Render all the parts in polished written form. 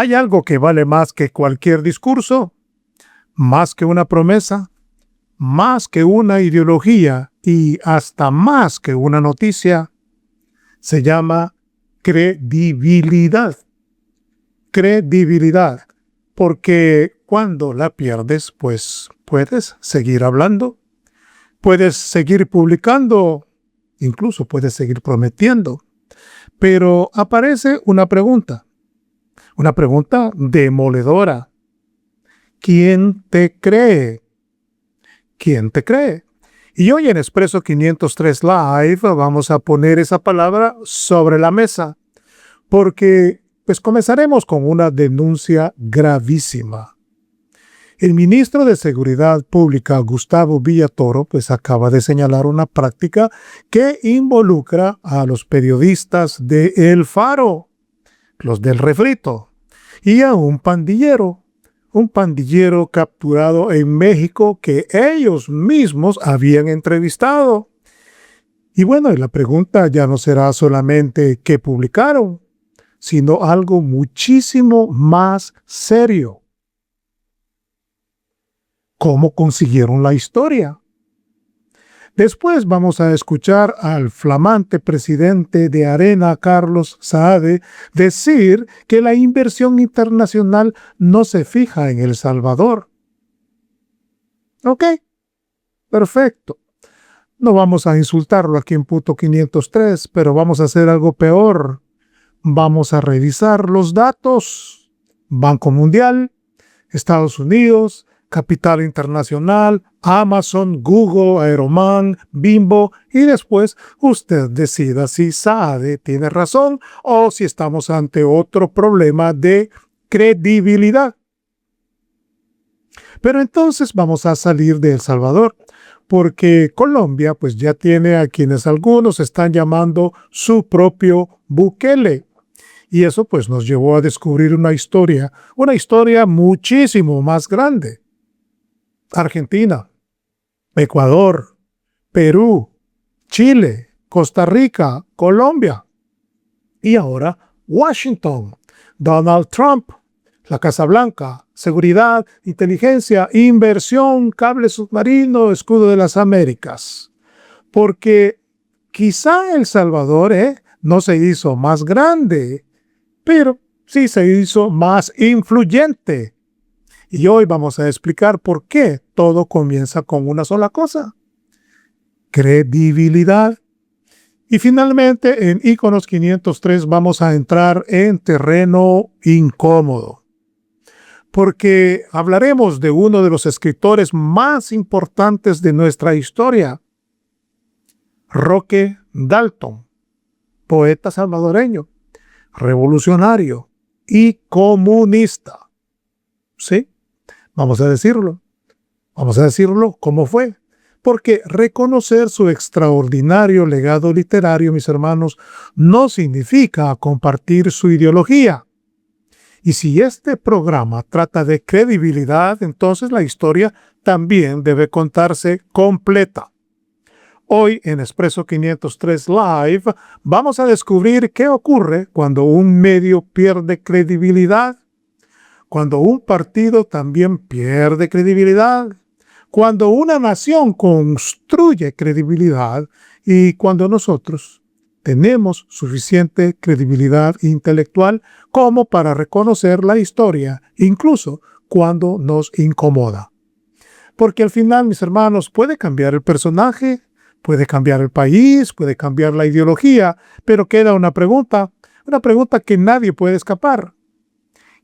¿Hay algo que vale más que cualquier discurso? ¿Más que una promesa? ¿Más que una ideología? Y hasta más que una noticia. Se llama credibilidad. Credibilidad. Porque cuando la pierdes, pues puedes seguir hablando, puedes seguir publicando, incluso puedes seguir prometiendo. Pero aparece una pregunta demoledora. ¿Quién te cree? ¿Quién te cree? Y hoy en Expreso 503 Live vamos a poner esa palabra sobre la mesa, porque pues comenzaremos con una denuncia gravísima. El ministro de Seguridad Pública, Gustavo Villatoro, pues acaba de señalar una práctica que involucra a los periodistas de El Faro, los del refrito, y a un pandillero capturado en México que ellos mismos habían entrevistado. Y bueno, la pregunta ya no será solamente qué publicaron, sino algo muchísimo más serio. ¿Cómo consiguieron la historia? Después vamos a escuchar al flamante presidente de Arena, Carlos Saade, decir que la inversión internacional no se fija en El Salvador. Ok, perfecto. No vamos a insultarlo aquí en Punto 503, pero vamos a hacer algo peor. Vamos a revisar los datos. Banco Mundial, Estados Unidos, Capital Internacional, Amazon, Google, Aeroman, Bimbo, y después usted decida si Saade tiene razón o si estamos ante otro problema de credibilidad. Pero entonces vamos a salir de El Salvador, porque Colombia pues ya tiene a quienes algunos están llamando su propio Bukele. Y eso pues nos llevó a descubrir una historia muchísimo más grande. Argentina, Ecuador, Perú, Chile, Costa Rica, Colombia. Y ahora Washington, Donald Trump, la Casa Blanca, seguridad, inteligencia, inversión, cable submarino, escudo de las Américas. Porque quizá El Salvador no se hizo más grande, pero sí se hizo más influyente. Y hoy vamos a explicar por qué todo comienza con una sola cosa: credibilidad. Y finalmente, en Iconos 503 vamos a entrar en terreno incómodo, porque hablaremos de uno de los escritores más importantes de nuestra historia, Roque Dalton, poeta salvadoreño, revolucionario y comunista. ¿Sí? Vamos a decirlo cómo fue, porque reconocer su extraordinario legado literario, mis hermanos, no significa compartir su ideología. Y si este programa trata de credibilidad, entonces la historia también debe contarse completa. Hoy en Expreso 503 Live vamos a descubrir qué ocurre cuando un medio pierde credibilidad, cuando un partido también pierde credibilidad, cuando una nación construye credibilidad y cuando nosotros tenemos suficiente credibilidad intelectual como para reconocer la historia, incluso cuando nos incomoda. Porque al final, mis hermanos, puede cambiar el personaje, puede cambiar el país, puede cambiar la ideología, pero queda una pregunta que nadie puede escapar.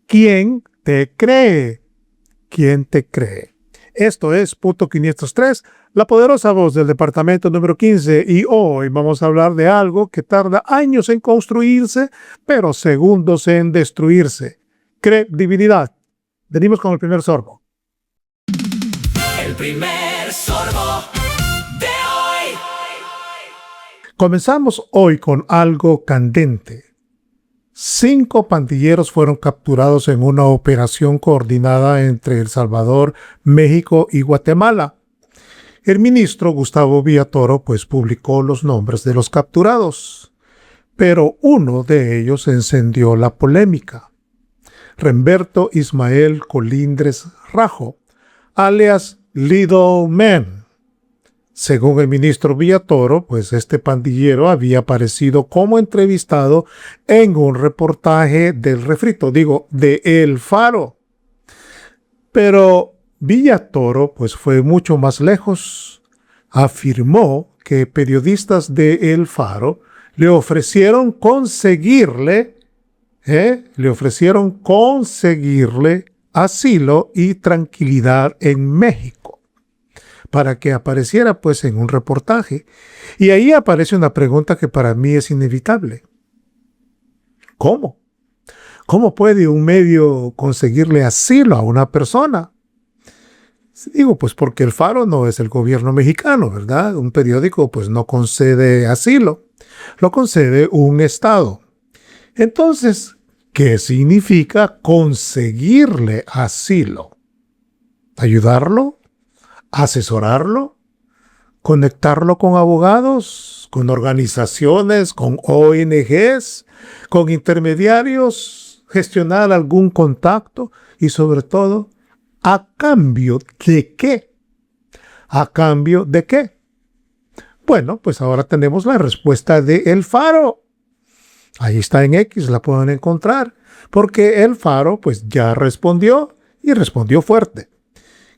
¿Quién te cree? ¿Quién te cree? Esto es Punto 503, la poderosa voz del departamento número 15, y hoy vamos a hablar de algo que tarda años en construirse, pero segundos en destruirse: credibilidad. Venimos con el primer sorbo. El primer sorbo de hoy. Comenzamos hoy con algo candente. 5 pandilleros fueron capturados en una operación coordinada entre El Salvador, México y Guatemala. El ministro Gustavo Villatoro pues publicó los nombres de los capturados, pero uno de ellos encendió la polémica. Remberto Ismael Colindres Rajo, alias Little Man. Según el ministro Villatoro, pues este pandillero había aparecido como entrevistado en un reportaje del refrito, de El Faro. Pero Villatoro pues fue mucho más lejos. Afirmó que periodistas de El Faro le ofrecieron conseguirle asilo y tranquilidad en México para que apareciera pues en un reportaje. Y ahí aparece una pregunta que para mí es inevitable. ¿Cómo? ¿Cómo puede un medio conseguirle asilo a una persona? Digo, pues porque El Faro no es el gobierno mexicano, ¿verdad? Un periódico pues no concede asilo, lo concede un estado. Entonces, ¿qué significa conseguirle asilo? ¿Ayudarlo? ¿Asesorarlo? ¿Conectarlo con abogados? ¿Con organizaciones? ¿Con ONGs? ¿Con intermediarios? ¿Gestionar algún contacto? Y sobre todo, ¿a cambio de qué? ¿A cambio de qué? Bueno, pues ahora tenemos la respuesta de El Faro. Ahí está en X, la pueden encontrar, porque El Faro pues ya respondió y respondió fuerte.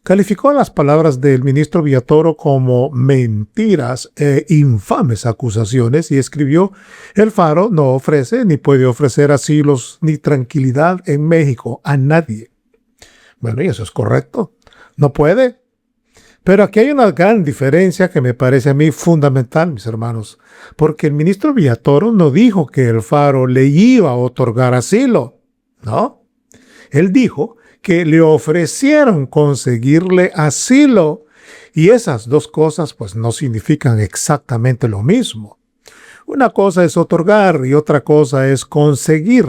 Calificó las palabras del ministro Villatoro como mentiras e infames acusaciones y escribió: El Faro no ofrece ni puede ofrecer asilos ni tranquilidad en México a nadie. Bueno, y eso es correcto. No puede. Pero aquí hay una gran diferencia que me parece a mí fundamental, mis hermanos, porque el ministro Villatoro no dijo que El Faro le iba a otorgar asilo, ¿no? Él dijo que le ofrecieron conseguirle asilo, y esas dos cosas pues no significan exactamente lo mismo. Una cosa es otorgar y otra cosa es conseguir.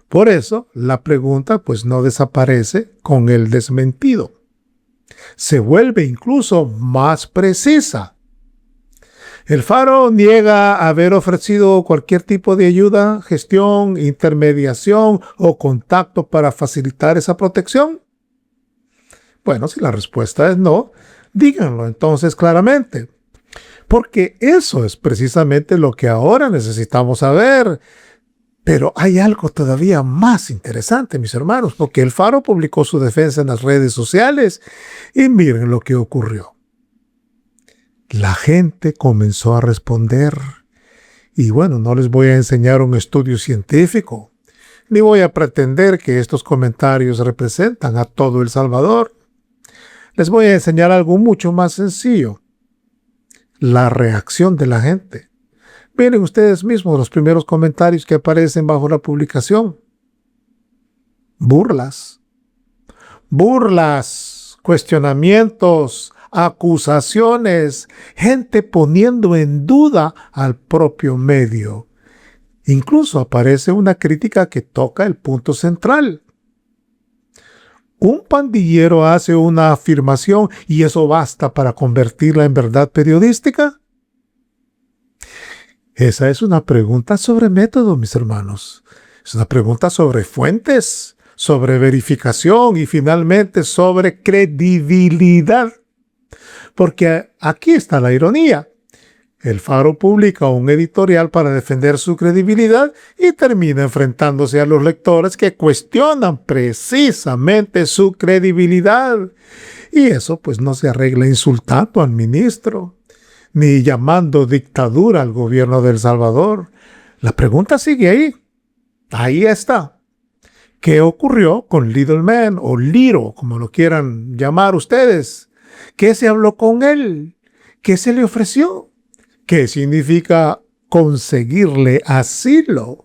Por eso la pregunta pues no desaparece con el desmentido. Se vuelve incluso más precisa. El Faro niega haber ofrecido cualquier tipo de ayuda, gestión, intermediación o contacto para facilitar esa protección. Bueno, si la respuesta es no, díganlo entonces claramente. Porque eso es precisamente lo que ahora necesitamos saber. Pero hay algo todavía más interesante, mis hermanos, porque El Faro publicó su defensa en las redes sociales y miren lo que ocurrió. La gente comenzó a responder y bueno, no les voy a enseñar un estudio científico, ni voy a pretender que estos comentarios representan a todo El Salvador. Les voy a enseñar algo mucho más sencillo: la reacción de la gente. Miren ustedes mismos los primeros comentarios que aparecen bajo la publicación. Burlas, cuestionamientos, acusaciones, gente poniendo en duda al propio medio. Incluso aparece una crítica que toca el punto central. Un pandillero hace una afirmación y eso basta para convertirla en verdad periodística. Esa es una pregunta sobre método, mis hermanos. Es una pregunta sobre fuentes, sobre verificación y finalmente sobre credibilidad. Porque aquí está la ironía. El Faro publica un editorial para defender su credibilidad y termina enfrentándose a los lectores que cuestionan precisamente su credibilidad. Y eso pues no se arregla insultando al ministro, ni llamando dictadura al gobierno de El Salvador. La pregunta sigue ahí. Ahí está. ¿Qué ocurrió con Little Man o Liro, como lo quieran llamar ustedes? ¿Qué se habló con él? ¿Qué se le ofreció? ¿Qué significa conseguirle asilo?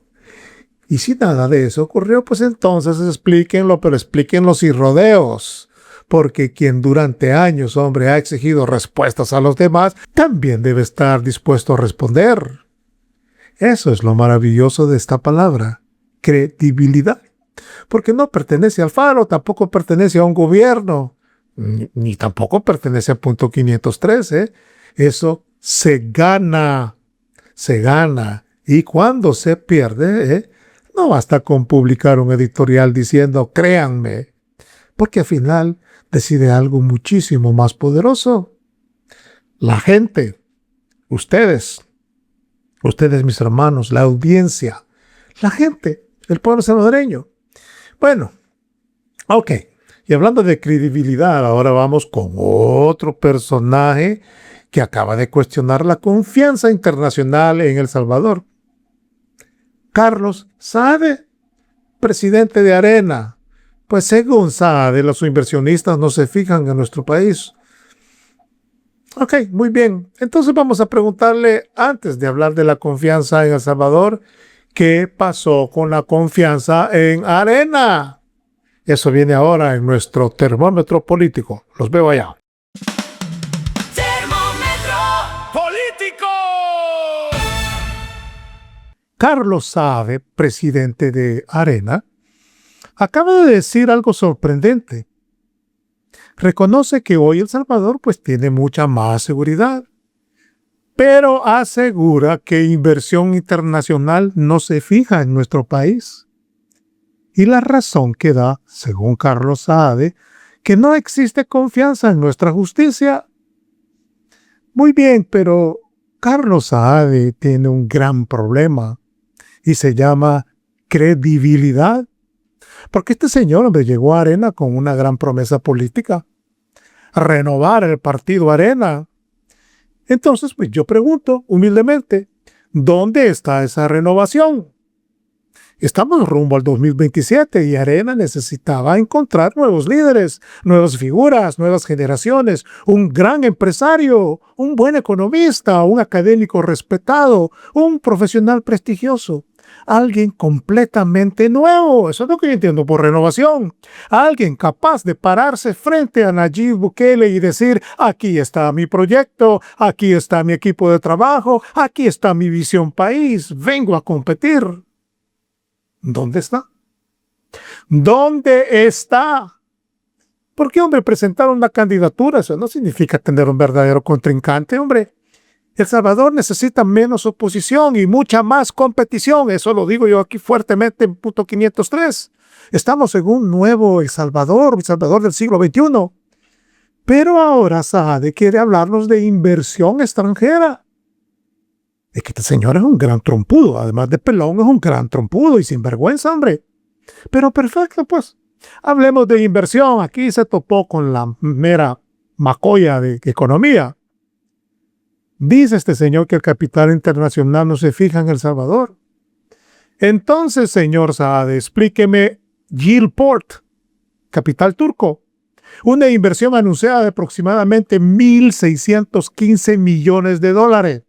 Y si nada de eso ocurrió, pues entonces explíquenlo, pero explíquenlo sin rodeos. Porque quien durante años, hombre, ha exigido respuestas a los demás, también debe estar dispuesto a responder. Eso es lo maravilloso de esta palabra, credibilidad. Porque no pertenece al Faro, tampoco pertenece a un gobierno, ni tampoco pertenece a Punto 513. Eso se gana. Y cuando se pierde, No basta con publicar un editorial diciendo créanme, porque al final decide algo muchísimo más poderoso. La gente, ustedes mis hermanos, la audiencia, la gente, el pueblo salvadoreño. Bueno, ok. Y hablando de credibilidad, ahora vamos con otro personaje que acaba de cuestionar la confianza internacional en El Salvador. Carlos Saade, presidente de Arena. Pues según Saade, los inversionistas no se fijan en nuestro país. Ok, muy bien. Entonces vamos a preguntarle, antes de hablar de la confianza en El Salvador, ¿qué pasó con la confianza en Arena? Eso viene ahora en nuestro termómetro político. Los veo allá. Termómetro político. Carlos Saade, presidente de Arena, acaba de decir algo sorprendente. Reconoce que hoy El Salvador pues tiene mucha más seguridad, pero asegura que inversión internacional no se fija en nuestro país. Y la razón que da, según Carlos Saade, que no existe confianza en nuestra justicia. Muy bien, pero Carlos Saade tiene un gran problema y se llama credibilidad. Porque este señor, hombre, llegó a Arena con una gran promesa política. Renovar el partido Arena. Entonces, pues yo pregunto humildemente, ¿dónde está esa renovación? Estamos rumbo al 2027 y Arena necesitaba encontrar nuevos líderes, nuevas figuras, nuevas generaciones, un gran empresario, un buen economista, un académico respetado, un profesional prestigioso. Alguien completamente nuevo, eso es lo que yo entiendo por renovación. Alguien capaz de pararse frente a Nayib Bukele y decir, aquí está mi proyecto, aquí está mi equipo de trabajo, aquí está mi visión país, vengo a competir. ¿Dónde está? ¿Dónde está? Porque, hombre, presentar una candidatura, eso no significa tener un verdadero contrincante, hombre. El Salvador necesita menos oposición y mucha más competición. Eso lo digo yo aquí fuertemente en punto 503. Estamos en un nuevo El Salvador del siglo XXI. Pero ahora Saade quiere hablarnos de inversión extranjera. Es que este señor es un gran trompudo. Además de pelón, es un gran trompudo y sinvergüenza, hombre. Pero perfecto, pues. Hablemos de inversión. Aquí se topó con la mera macoya de economía. Dice este señor que el capital internacional no se fija en El Salvador. Entonces, señor Saade, explíqueme Yieldport, capital turco. Una inversión anunciada de aproximadamente 1.615 millones de dólares.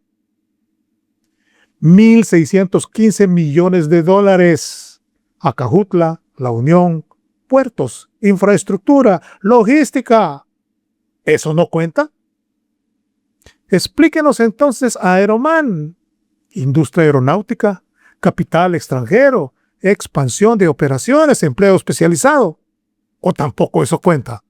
1.615 millones de dólares. Acajutla, La Unión, puertos, infraestructura, logística. ¿Eso no cuenta? Explíquenos entonces Aeroman, industria aeronáutica, capital extranjero, expansión de operaciones, empleo especializado. ¿O tampoco eso cuenta?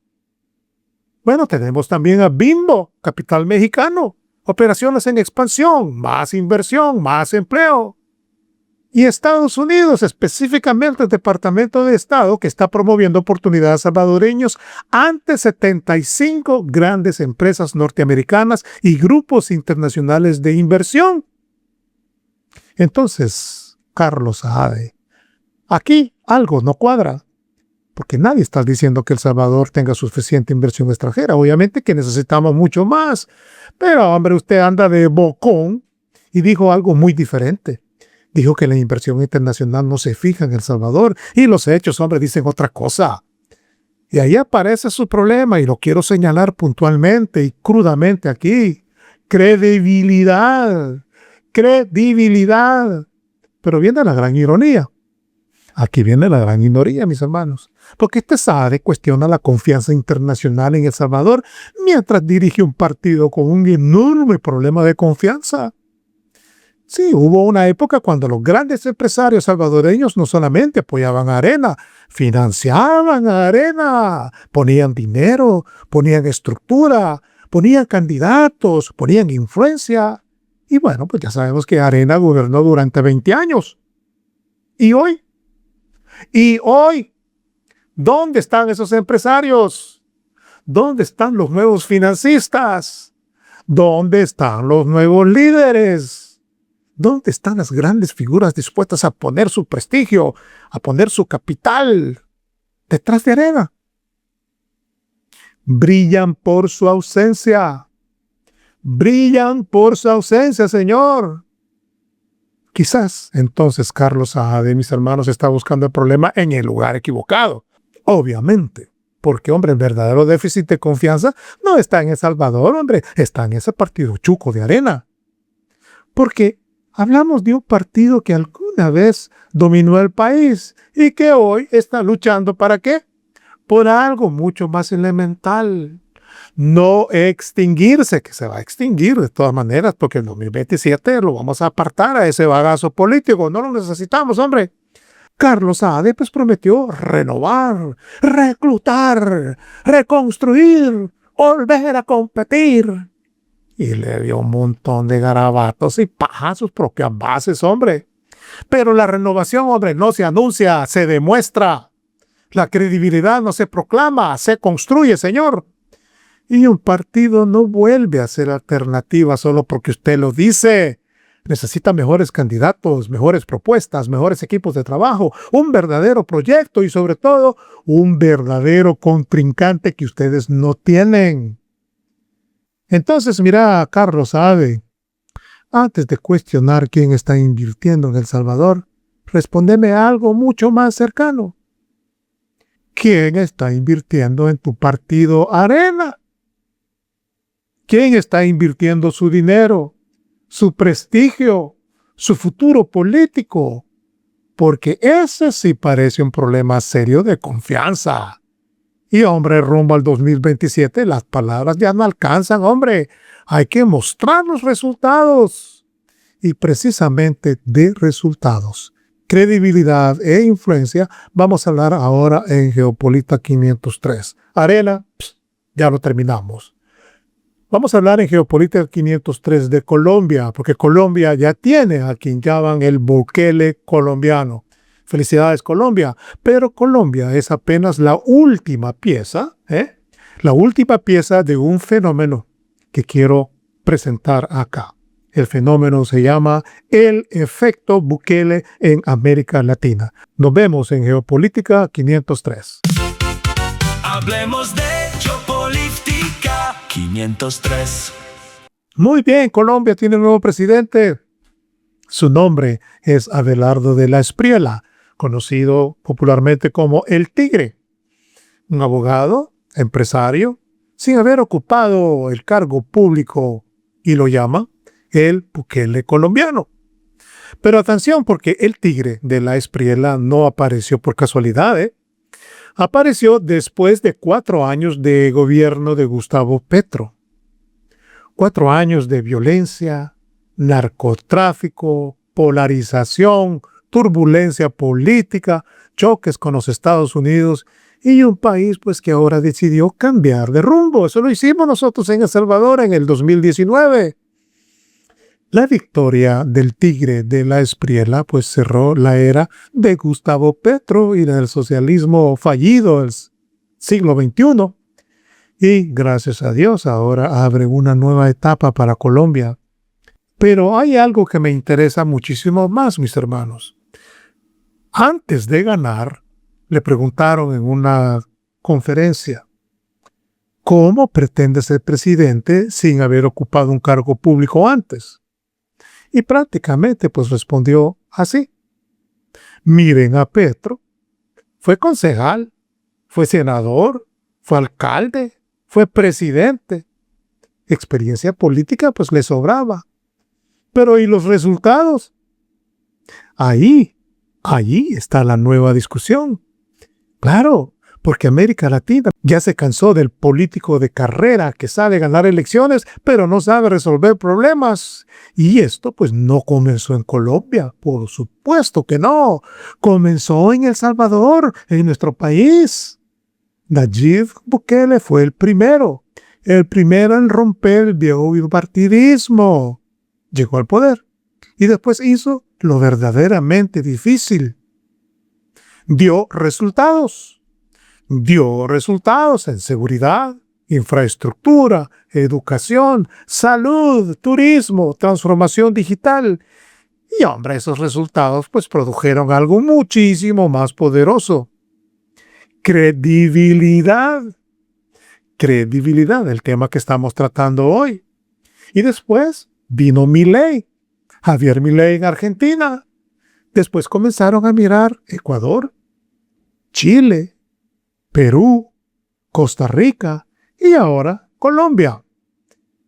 Bueno, tenemos también a Bimbo, capital mexicano, operaciones en expansión, más inversión, más empleo. Y Estados Unidos, específicamente el Departamento de Estado, que está promoviendo oportunidades salvadoreños ante 75 grandes empresas norteamericanas y grupos internacionales de inversión. Entonces, Carlos Saade, aquí algo no cuadra, porque nadie está diciendo que El Salvador tenga suficiente inversión extranjera. Obviamente que necesitamos mucho más, pero hombre, usted anda de bocón y dijo algo muy diferente. Dijo que la inversión internacional no se fija en El Salvador y los hechos, hombre, dicen otra cosa. Y ahí aparece su problema y lo quiero señalar puntualmente y crudamente aquí. Credibilidad. Credibilidad. Pero viene la gran ironía. Aquí viene la gran ironía, mis hermanos. Porque este Saade cuestiona la confianza internacional en El Salvador mientras dirige un partido con un enorme problema de confianza. Sí, hubo una época cuando los grandes empresarios salvadoreños no solamente apoyaban a Arena, financiaban a Arena, ponían dinero, ponían estructura, ponían candidatos, ponían influencia. Y bueno, pues ya sabemos que Arena gobernó durante 20 años. Y hoy Y hoy, ¿dónde están esos empresarios? ¿Dónde están los nuevos financistas? ¿Dónde están los nuevos líderes? ¿Dónde están las grandes figuras dispuestas a poner su prestigio, a poner su capital detrás de arena? Brillan por su ausencia. Brillan por su ausencia, Señor. Quizás entonces Carlos Saade, mis hermanos, está buscando el problema en el lugar equivocado. Obviamente. Porque, hombre, el verdadero déficit de confianza no está en El Salvador, hombre, está en ese partido chuco de arena. Porque hablamos de un partido que alguna vez dominó el país y que hoy está luchando ¿para qué? Por algo mucho más elemental. No extinguirse, que se va a extinguir de todas maneras, porque en 2027 lo vamos a apartar a ese bagazo político. No lo necesitamos, hombre. Carlos Saade pues prometió renovar, reclutar, reconstruir, volver a competir. Y le dio un montón de garabatos y paja a sus propias bases, hombre. Pero la renovación, hombre, no se anuncia, se demuestra. La credibilidad no se proclama, se construye, señor. Y un partido no vuelve a ser alternativa solo porque usted lo dice. Necesita mejores candidatos, mejores propuestas, mejores equipos de trabajo, un verdadero proyecto y sobre todo un verdadero contrincante que ustedes no tienen. Entonces, mira, Carlos Saade, antes de cuestionar quién está invirtiendo en El Salvador, respóndeme algo mucho más cercano. ¿Quién está invirtiendo en tu partido Arena? ¿Quién está invirtiendo su dinero, su prestigio, su futuro político? Porque ese sí parece un problema serio de confianza. Y hombre, rumbo al 2027, las palabras ya no alcanzan, hombre. Hay que mostrar los resultados. Y precisamente de resultados, credibilidad e influencia, vamos a hablar ahora en Geopolítica 503. Arena, ya lo terminamos. Vamos a hablar en Geopolítica 503 de Colombia, porque Colombia ya tiene a quien llaman el Bukele colombiano. Felicidades, Colombia. Pero Colombia es apenas la última pieza, la última pieza de un fenómeno que quiero presentar acá. El fenómeno se llama el efecto Bukele en América Latina. Nos vemos en Geopolítica 503. Hablemos de Geopolítica 503. Muy bien, Colombia tiene un nuevo presidente. Su nombre es Abelardo de la Espriella, conocido popularmente como el Tigre. Un abogado, empresario, sin haber ocupado el cargo público, y lo llama el Bukele colombiano. Pero atención, porque el Tigre de la Espriella no apareció por casualidad, Apareció después de 4 años de gobierno de Gustavo Petro. 4 años de violencia, narcotráfico, polarización, turbulencia política, choques con los Estados Unidos y un país pues que ahora decidió cambiar de rumbo. Eso lo hicimos nosotros en El Salvador en el 2019. La victoria del Tigre de la Espriella pues cerró la era de Gustavo Petro y del socialismo fallido del siglo XXI. Y gracias a Dios ahora abre una nueva etapa para Colombia. Pero hay algo que me interesa muchísimo más, mis hermanos. Antes de ganar, le preguntaron en una conferencia, ¿cómo pretende ser presidente sin haber ocupado un cargo público antes? Y prácticamente pues respondió así. Miren a Petro, fue concejal, fue senador, fue alcalde, fue presidente. Experiencia política pues le sobraba. Pero ¿y los resultados? Allí está la nueva discusión. Claro, porque América Latina ya se cansó del político de carrera que sabe ganar elecciones, pero no sabe resolver problemas. Y esto pues no comenzó en Colombia, por supuesto que no. Comenzó en El Salvador, en nuestro país. Nayib Bukele fue el primero en romper el viejo bipartidismo. Llegó al poder y después hizo lo verdaderamente difícil. dio resultados. Dio resultados en seguridad, infraestructura, educación, salud, turismo, transformación digital. Y hombre, esos resultados pues produjeron algo muchísimo más poderoso. Credibilidad. Credibilidad, el tema que estamos tratando hoy. Y después vino Milei, Javier Milei en Argentina. Después comenzaron a mirar Ecuador, Chile, Perú, Costa Rica y ahora Colombia.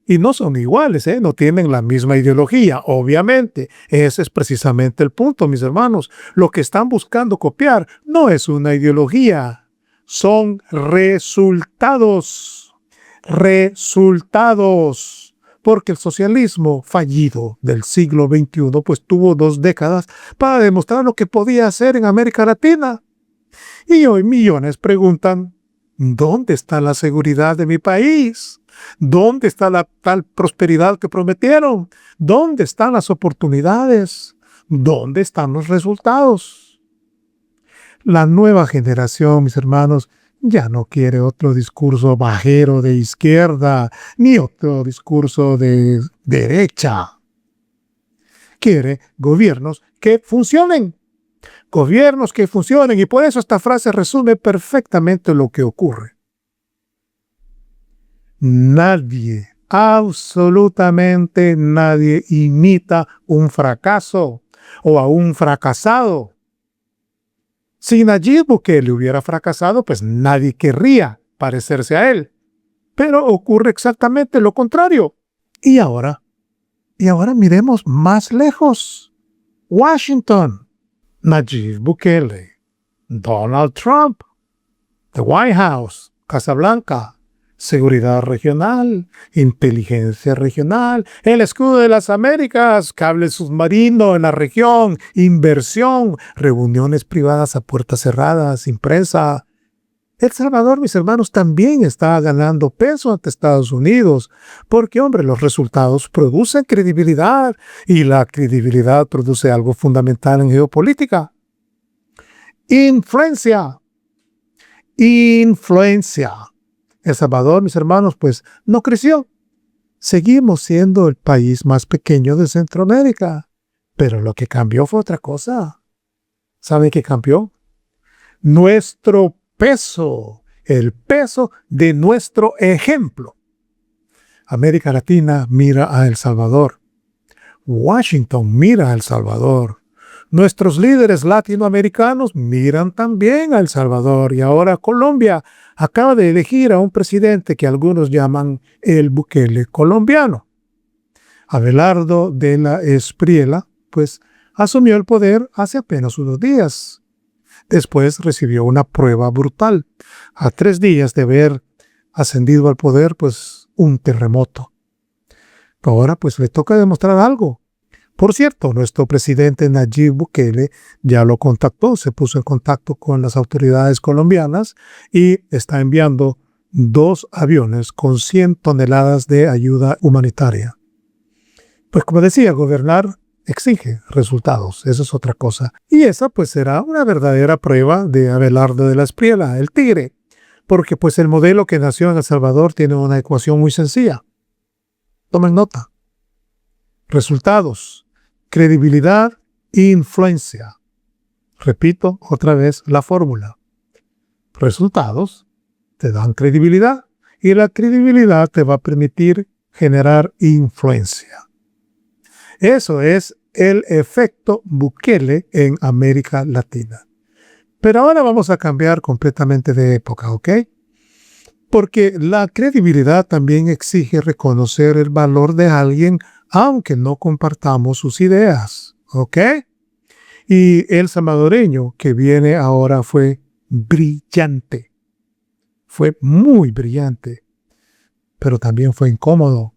Y no son iguales, no tienen la misma ideología, obviamente. Ese es precisamente el punto, mis hermanos. Lo que están buscando copiar no es una ideología, son resultados. Resultados. Porque el socialismo fallido del siglo XXI pues tuvo 2 décadas para demostrar lo que podía hacer en América Latina. Y hoy millones preguntan, ¿dónde está la seguridad de mi país? ¿Dónde está la tal prosperidad que prometieron? ¿Dónde están las oportunidades? ¿Dónde están los resultados? La nueva generación, mis hermanos, ya no quiere otro discurso bajero de izquierda, ni otro discurso de derecha. Quiere gobiernos que funcionen. Gobiernos que funcionen. Y por eso esta frase resume perfectamente lo que ocurre. Nadie, absolutamente nadie imita un fracaso o a un fracasado. Si Nayib Bukele hubiera fracasado, pues nadie querría parecerse a él. Pero ocurre exactamente lo contrario. Y ahora miremos más lejos. Washington, Nayib Bukele, Donald Trump, the White House, Casa Blanca, seguridad regional, inteligencia regional, el escudo de las Américas, cable submarino en la región, inversión, reuniones privadas a puertas cerradas, impresa. El Salvador, mis hermanos, también está ganando peso ante Estados Unidos, porque, hombre, los resultados producen credibilidad y la credibilidad produce algo fundamental en geopolítica. Influencia. Influencia. El Salvador, mis hermanos, pues no creció. Seguimos siendo el país más pequeño de Centroamérica. Pero lo que cambió fue otra cosa. ¿Saben qué cambió? Nuestro peso. El peso de nuestro ejemplo. América Latina mira a El Salvador. Washington mira a El Salvador. Nuestros líderes latinoamericanos miran también a El Salvador. Y ahora Colombia acaba de elegir a un presidente que algunos llaman el Bukele colombiano. Abelardo de la Espriella, pues, asumió el poder hace apenas unos días. Después recibió una prueba brutal. A 3 días de haber ascendido al poder, pues, un terremoto. Ahora, pues, le toca demostrar algo. Por cierto, nuestro presidente Nayib Bukele ya lo contactó, se puso en contacto con las autoridades colombianas y está enviando 2 aviones con 100 toneladas de ayuda humanitaria. Pues como decía, gobernar exige resultados, eso es otra cosa. Y esa pues será una verdadera prueba de Abelardo de la Espriella, el tigre, porque pues el modelo que nació en El Salvador tiene una ecuación muy sencilla. Tomen nota. Resultados. Credibilidad e influencia. Repito otra vez la fórmula. Resultados te dan credibilidad y la credibilidad te va a permitir generar influencia. Eso es el efecto Bukele en América Latina. Pero ahora vamos a cambiar completamente de época, ¿ok? Porque la credibilidad también exige reconocer el valor de alguien aunque no compartamos sus ideas, ¿ok? Y el salvadoreño que viene ahora fue brillante. Fue muy brillante, pero también fue incómodo.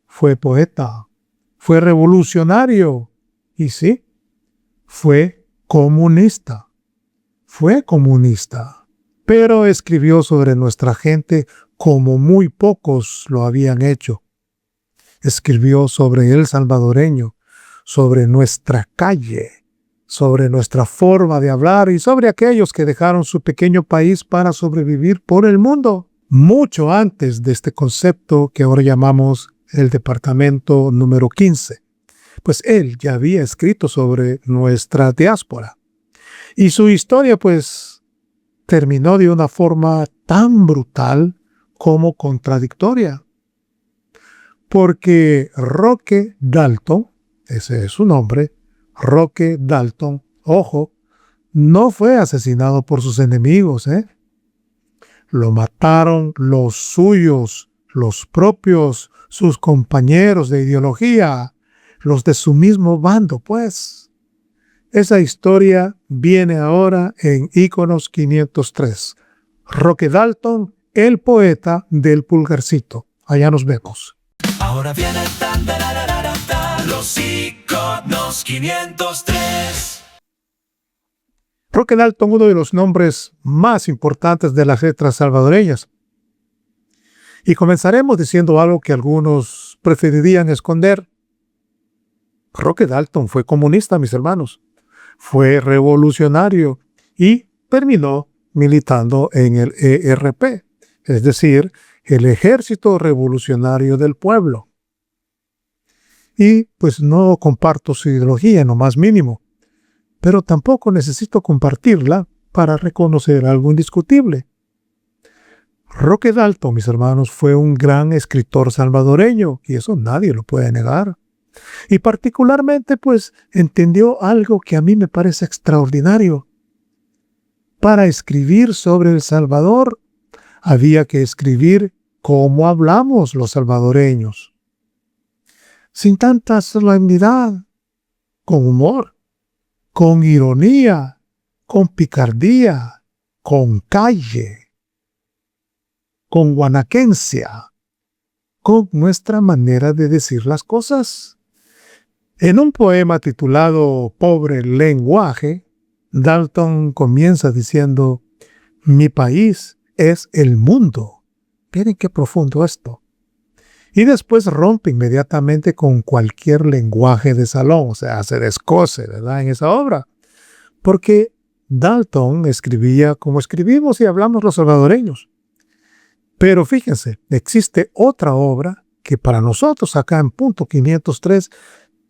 Fue poeta, fue revolucionario y sí, fue comunista. Fue comunista, pero escribió sobre nuestra gente como muy pocos lo habían hecho. Escribió sobre el salvadoreño, sobre nuestra calle, sobre nuestra forma de hablar y sobre aquellos que dejaron su pequeño país para sobrevivir por el mundo, mucho antes de este concepto que ahora llamamos el departamento número 15. Pues él ya había escrito sobre nuestra diáspora. Y su historia, pues, terminó de una forma tan brutal como contradictoria. Porque Roque Dalton, ese es su nombre, Roque Dalton, ojo, no fue asesinado por sus enemigos, Lo mataron los suyos, los propios, sus compañeros de ideología, los de su mismo bando, pues. Esa historia viene ahora en Iconos 503. Roque Dalton, el poeta del pulgarcito. Allá nos vemos. Ahora viene los Iconos 503. Roque Dalton, uno de los nombres más importantes de las letras salvadoreñas. Y comenzaremos diciendo algo que algunos preferirían esconder. Roque Dalton fue comunista, mis hermanos. Fue revolucionario y terminó militando en el ERP, es decir, el Ejército Revolucionario del Pueblo. Y pues no comparto su ideología en lo más mínimo, pero tampoco necesito compartirla para reconocer algo indiscutible. Roque Dalton, mis hermanos, fue un gran escritor salvadoreño, y eso nadie lo puede negar. Y particularmente, pues, entendió algo que a mí me parece extraordinario. Para escribir sobre El Salvador, había que escribir como hablamos los salvadoreños. Sin tanta solemnidad, con humor, con ironía, con picardía, con calle, con guanaquencia, con nuestra manera de decir las cosas. En un poema titulado Pobre lenguaje, Dalton comienza diciendo: mi país es el mundo. Miren qué profundo esto. Y después rompe inmediatamente con cualquier lenguaje de salón, o sea, se descoce, ¿verdad?, en esa obra. Porque Dalton escribía como escribimos y hablamos los salvadoreños. Pero fíjense, existe otra obra que para nosotros acá en punto 503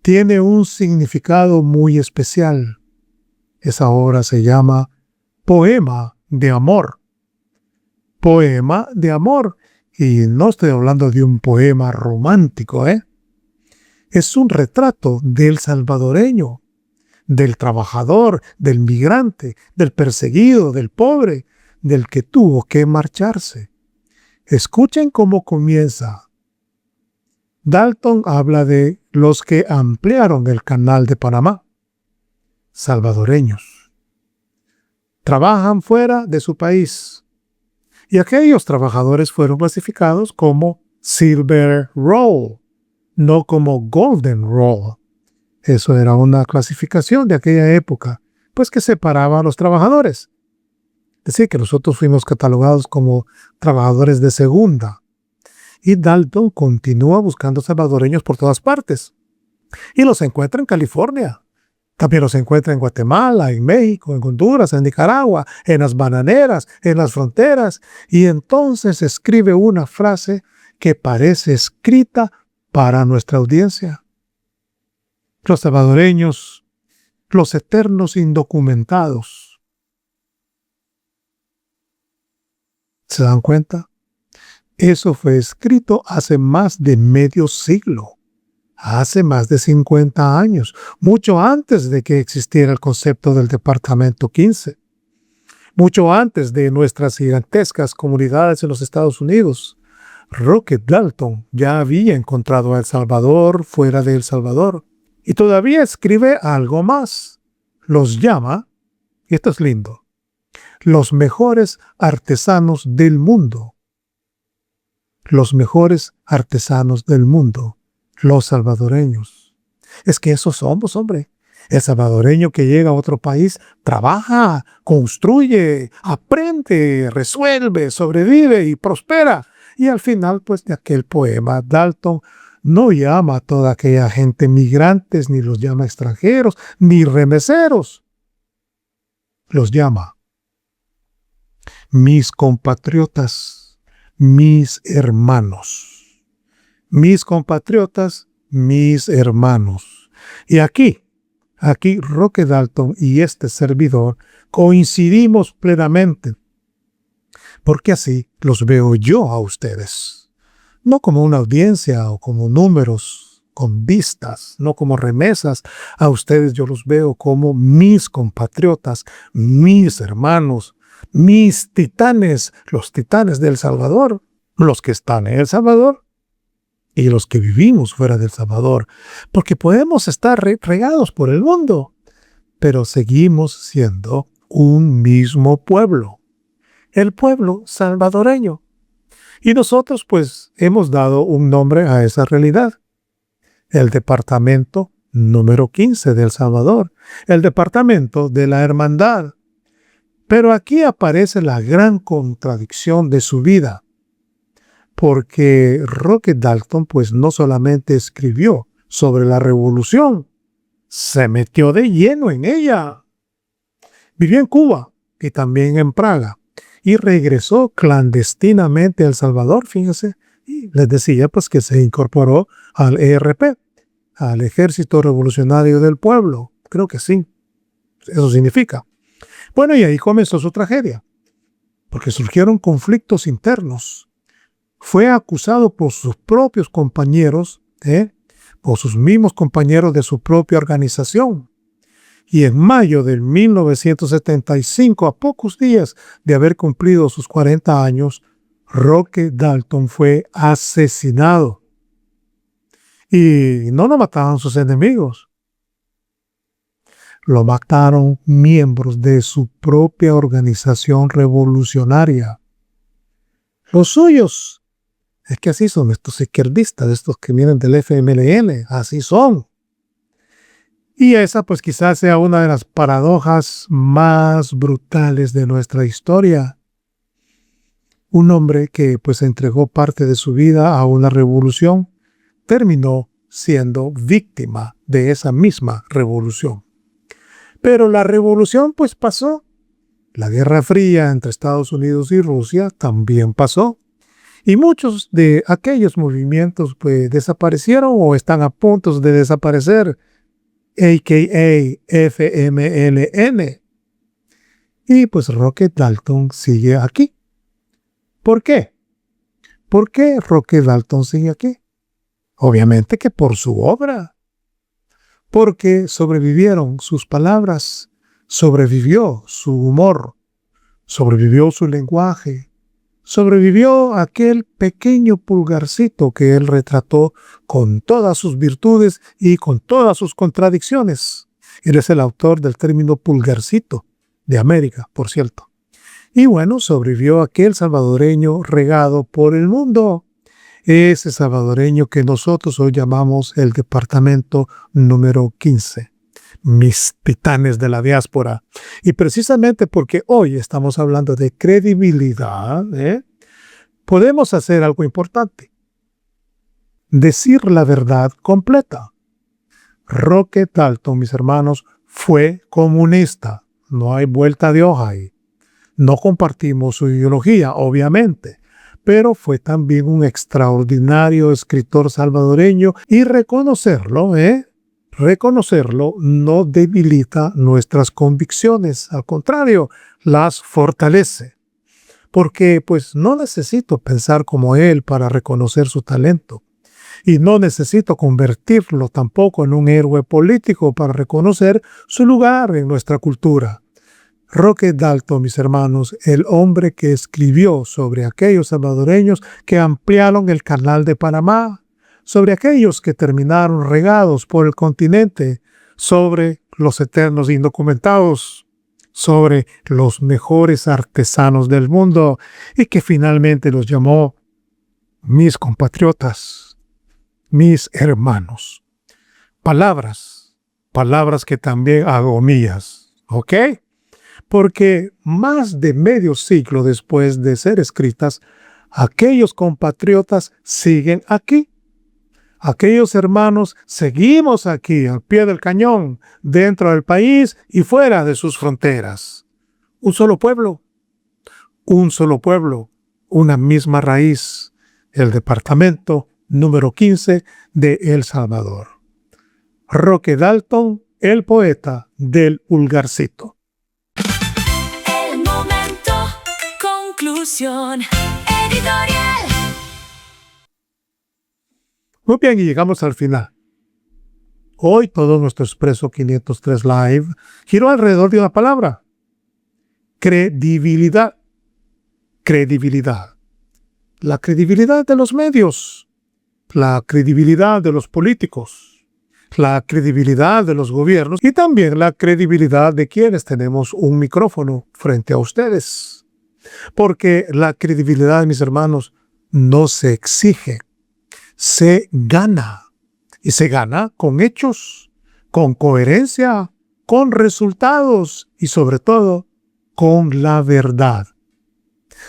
tiene un significado muy especial. Esa obra se llama Poema de Amor. Poema de amor. Y no estoy hablando de un poema romántico, Es un retrato del salvadoreño, del trabajador, del migrante, del perseguido, del pobre, del que tuvo que marcharse. Escuchen cómo comienza. Dalton habla de los que ampliaron el canal de Panamá, salvadoreños. Trabajan fuera de su país. Y aquellos trabajadores fueron clasificados como Silver Roll, no como Golden Roll. Eso era una clasificación de aquella época, pues que separaba a los trabajadores. Es decir, que nosotros fuimos catalogados como trabajadores de segunda. Y Dalton continúa buscando salvadoreños por todas partes. Y los encuentra en California. También los encuentra en Guatemala, en México, en Honduras, en Nicaragua, en las bananeras, en las fronteras. Y entonces escribe una frase que parece escrita para nuestra audiencia. Los salvadoreños, los eternos indocumentados. ¿Se dan cuenta? Eso fue escrito hace más de medio siglo. Hace más de 50 años, mucho antes de que existiera el concepto del Departamento 15, mucho antes de nuestras gigantescas comunidades en los Estados Unidos. Roque Dalton ya había encontrado a El Salvador fuera de El Salvador y todavía escribe algo más. Los llama, y esto es lindo, los mejores artesanos del mundo. Los mejores artesanos del mundo. Los salvadoreños. Es que esos somos, hombre. El salvadoreño que llega a otro país trabaja, construye, aprende, resuelve, sobrevive y prospera. Y al final, pues, de aquel poema, Dalton no llama a toda aquella gente migrantes, ni los llama extranjeros, ni remeseros. Los llama mis compatriotas, mis hermanos. Mis compatriotas, mis hermanos. Y aquí Roque Dalton y este servidor coincidimos plenamente, porque así los veo yo a ustedes, no como una audiencia o como números con vistas, no como remesas. A ustedes yo los veo como mis compatriotas, mis hermanos, mis titanes, los titanes de El Salvador, los que están en El Salvador y los que vivimos fuera del Salvador, porque podemos estar regados por el mundo, pero seguimos siendo un mismo pueblo, el pueblo salvadoreño. Y nosotros pues hemos dado un nombre a esa realidad, el departamento número 15 de El Salvador, el departamento de la hermandad. Pero aquí aparece la gran contradicción de su vida, porque Roque Dalton pues no solamente escribió sobre la revolución, se metió de lleno en ella. Vivió en Cuba y también en Praga y regresó clandestinamente a El Salvador, fíjense, y les decía pues que se incorporó al ERP, al Ejército Revolucionario del Pueblo. Creo que sí, eso significa. Bueno, y ahí comenzó su tragedia, porque surgieron conflictos internos. Fue acusado por sus propios compañeros, por sus mismos compañeros de su propia organización. Y en mayo de 1975, a pocos días de haber cumplido sus 40 años, Roque Dalton fue asesinado. Y no lo mataron sus enemigos. Lo mataron miembros de su propia organización revolucionaria. Los suyos. Es que así son estos izquierdistas, estos que vienen del FMLN, así son. Y esa pues quizás sea una de las paradojas más brutales de nuestra historia. Un hombre que pues entregó parte de su vida a una revolución, terminó siendo víctima de esa misma revolución. Pero la revolución pues pasó. La Guerra Fría entre Estados Unidos y Rusia también pasó. Y muchos de aquellos movimientos pues desaparecieron o están a punto de desaparecer, a.k.a. FMLN. Y pues Roque Dalton sigue aquí. ¿Por qué? ¿Por qué Roque Dalton sigue aquí? Obviamente que por su obra. Porque sobrevivieron sus palabras, sobrevivió su humor, sobrevivió su lenguaje, sobrevivió aquel pequeño pulgarcito que él retrató con todas sus virtudes y con todas sus contradicciones. Él es el autor del término pulgarcito de América, por cierto. Y bueno, sobrevivió aquel salvadoreño regado por el mundo. Ese salvadoreño que nosotros hoy llamamos el departamento número 15. Mis titanes de la diáspora. Y precisamente porque hoy estamos hablando de credibilidad, podemos hacer algo importante. Decir la verdad completa. Roque Dalton, mis hermanos, fue comunista. No hay vuelta de hoja ahí. No compartimos su ideología, obviamente, pero fue también un extraordinario escritor salvadoreño y reconocerlo, reconocerlo no debilita nuestras convicciones, al contrario, las fortalece. Porque pues no necesito pensar como él para reconocer su talento. Y no necesito convertirlo tampoco en un héroe político para reconocer su lugar en nuestra cultura. Roque Dalton, mis hermanos, el hombre que escribió sobre aquellos salvadoreños que ampliaron el canal de Panamá, sobre aquellos que terminaron regados por el continente, sobre los eternos indocumentados, sobre los mejores artesanos del mundo y que finalmente los llamó mis compatriotas, mis hermanos. Palabras que también hago mías, ¿ok? Porque más de medio siglo después de ser escritas, aquellos compatriotas siguen aquí. aquellos hermanos, seguimos aquí al pie del cañón, dentro del país y fuera de sus fronteras. Un solo pueblo, una misma raíz, el departamento número 15 de El Salvador. Roque Dalton, el poeta del Pulgarcito. El momento, conclusión editorial. Muy bien, y llegamos al final. Hoy todo nuestro Expreso 503 Live giró alrededor de una palabra. Credibilidad. Credibilidad. La credibilidad de los medios. La credibilidad de los políticos. La credibilidad de los gobiernos. Y también la credibilidad de quienes tenemos un micrófono frente a ustedes. Porque la credibilidad, mis hermanos, no se exige. Se gana. Y se gana con hechos, con coherencia, con resultados y sobre todo con la verdad.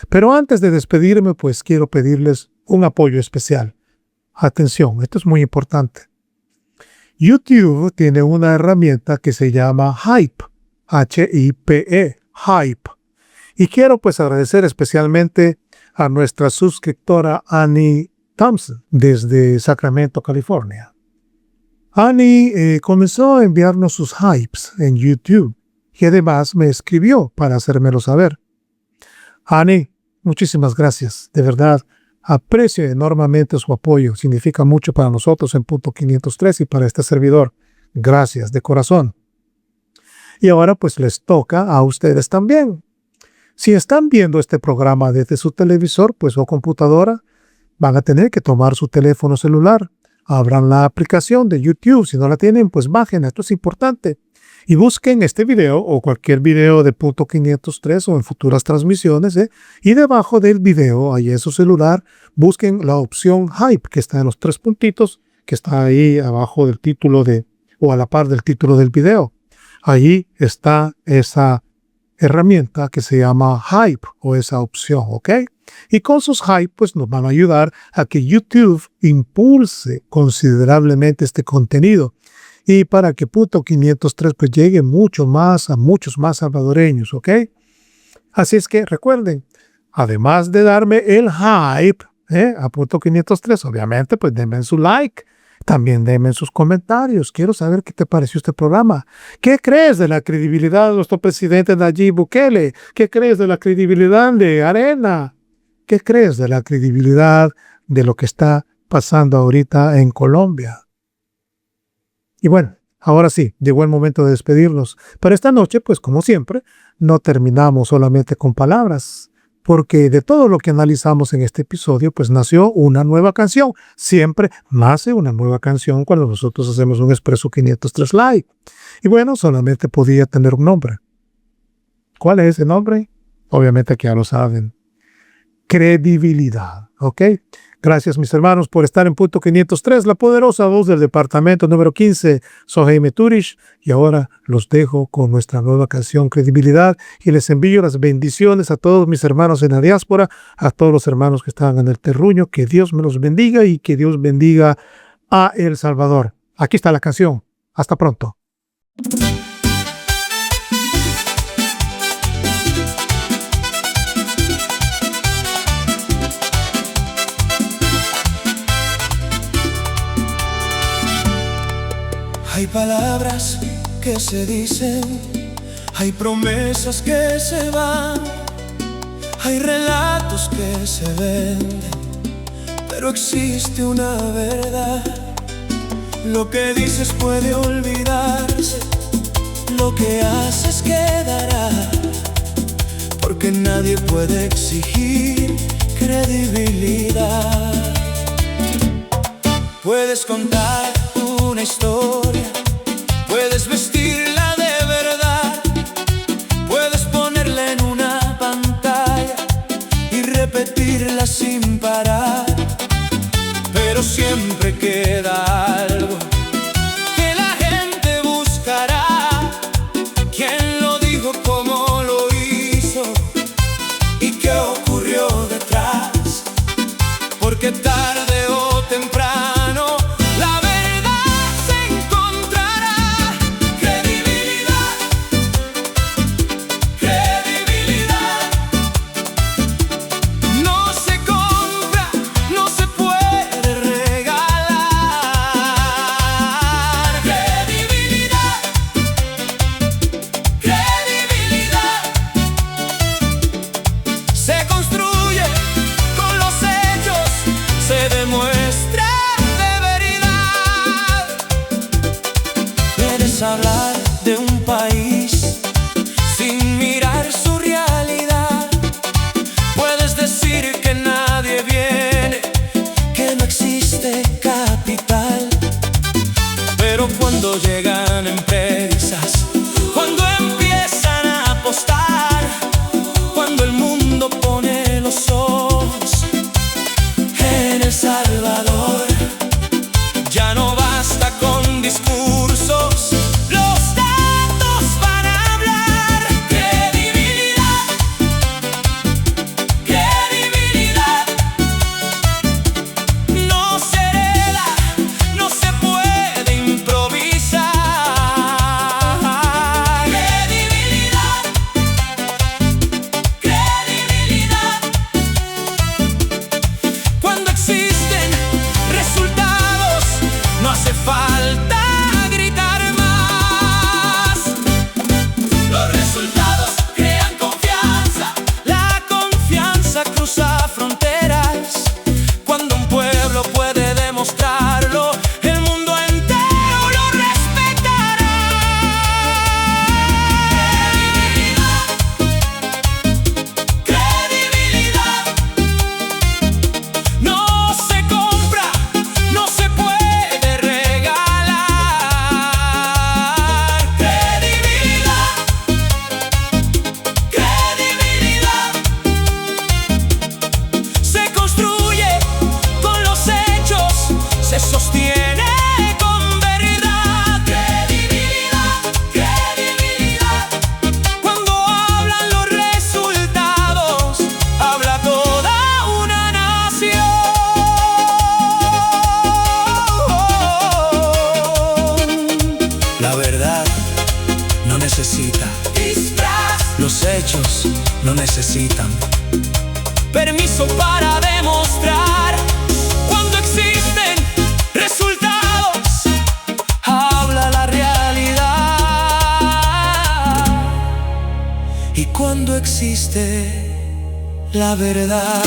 Pero antes de despedirme, pues quiero pedirles un apoyo especial. Atención, esto es muy importante. YouTube tiene una herramienta que se llama Hype, H-I-P-E, Hype. Y quiero pues agradecer especialmente a nuestra suscriptora Annie Thompson desde Sacramento, California. Annie comenzó a enviarnos sus hypes en YouTube y además me escribió para hacérmelo saber. Annie, muchísimas gracias. De verdad, aprecio enormemente su apoyo. Significa mucho para nosotros en Punto 503 y para este servidor. Gracias, de corazón. Y ahora pues les toca a ustedes también. Si están viendo este programa desde su televisor pues o computadora, van a tener que tomar su teléfono celular. Abran la aplicación de YouTube. Si no la tienen, pues bajen. Esto es importante. Y busquen este video o cualquier video de Punto 503 o en futuras transmisiones. Y debajo del video, ahí en su celular, busquen la opción Hype, que está en los 3 puntitos, que está ahí abajo del título o a la par del título del video. Ahí está esa herramienta que se llama Hype o esa opción, ¿ok? Y con sus hype, pues nos van a ayudar a que YouTube impulse considerablemente este contenido y para que Punto 503 pues llegue mucho más a muchos más salvadoreños, ¿ok? Así es que recuerden, además de darme el hype a Punto 503, obviamente, pues denme su like, también denme sus comentarios. Quiero saber qué te pareció este programa. ¿Qué crees de la credibilidad de nuestro presidente Nayib Bukele? ¿Qué crees de la credibilidad de Arena? ¿Qué crees de la credibilidad de lo que está pasando ahorita en Colombia? Y bueno, ahora sí, llegó el momento de despedirnos. Pero esta noche, pues como siempre, no terminamos solamente con palabras, porque de todo lo que analizamos en este episodio, pues nació una nueva canción. Siempre nace una nueva canción cuando nosotros hacemos un Expreso 503 Live. Y bueno, solamente podía tener un nombre. ¿Cuál es ese nombre? Obviamente que ya lo saben. Credibilidad, ¿ok? Gracias, mis hermanos, por estar en Punto 503, la poderosa voz del departamento número 15. Soy Jaime Turish y ahora los dejo con nuestra nueva canción Credibilidad y les envío las bendiciones a todos mis hermanos en la diáspora, a todos los hermanos que están en el terruño. Que Dios me los bendiga y que Dios bendiga a El Salvador. Aquí está la canción. Hasta pronto. Hay palabras que se dicen, hay promesas que se van, hay relatos que se venden, pero existe una verdad. Lo que dices puede olvidarse, lo que haces quedará, porque nadie puede exigir credibilidad. Puedes contar una historia, puedes vestirla de verdad, puedes ponerla en una pantalla y repetirla sin parar, pero siempre queda algo que la gente buscará. ¿Quién lo dijo, cómo lo hizo y qué ocurrió detrás? Porque tarde o temprano El Salvador. Ya no basta con discursos, los datos van a hablar. Credibilidad, credibilidad. No se hereda, no se puede improvisar. Credibilidad, credibilidad. Cuando existen resultados, no hace falta gritar más. Los resultados crean confianza. La confianza cruza fronteras. Cuando un pueblo puede demostrarlo, el mundo entero lo respetará. Credibilidad, credibilidad. No se compra, no se puede regalar. Credibilidad, credibilidad. Se construye con los hechos, se sostiene con verdad. Credibilidad, credibilidad. Cuando hablan los resultados, habla toda una nación. La verdad no necesita disfraz. Los hechos no necesitan permiso para demostrar. Cuando existen resultados, habla la realidad. Y cuando existe la verdad,